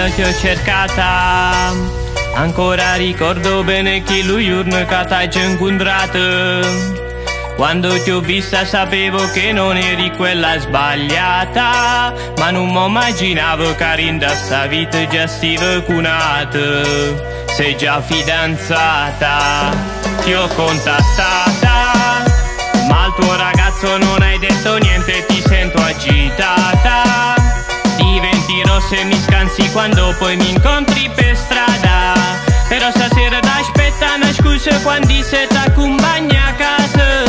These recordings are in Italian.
io ti ho cercata, ancora ricordo bene che lui giorno che t'hai incontrato. Quando ti ho vista sapevo che non eri quella sbagliata, ma non mi immaginavo che in sta vita già stive cunata. Sei già fidanzata, ti ho contattata, ma al tuo ragazzo non hai detto niente, ti sento agitata. Diventi rossa e mi scansi quando poi mi incontri per strada. Però stasera t'aspetta una scusa quando se t'accompagna a casa,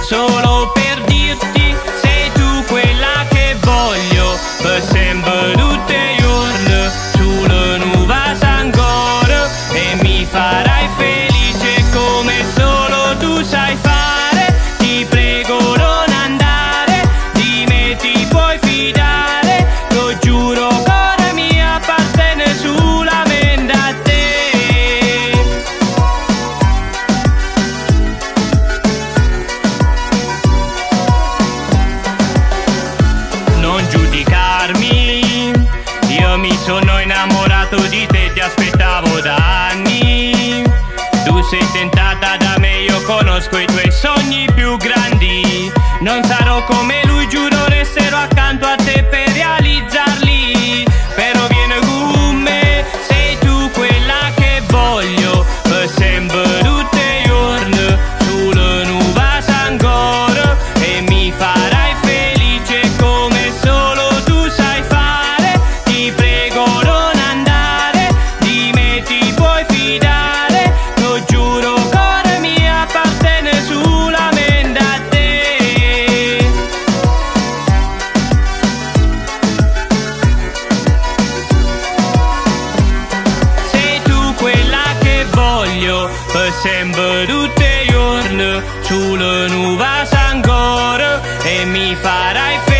solo per dirti sei tu quella che voglio, per sempre tutte i giorni, sulla nuova Sangoro, e mi farai felice come solo tu sai fare. Ti prego non andare, di me ti puoi fidare, lo giuro cuore mio appartiene solamente a te. Non giudicarmi, io mi sono innamorato di te, ti aspettavo da anni. Tu sei tentata da me, io conosco i tuoi sogni più grandi. Non sarò come lui, giuro resterò accanto a te per realizzarli. Però vieni con me, sei tu quella che voglio, per sempre tutti i giorni, sulla nuova Sangoro, e mi farai felice come solo tu sai fare. Ti prego non andare, di me ti puoi fidare, lo giuro cuore mio appartiene solamente a te. Sei tu quella che voglio, per sempre tutti i giorni, sulla nuova Sangoro, e mi farai felice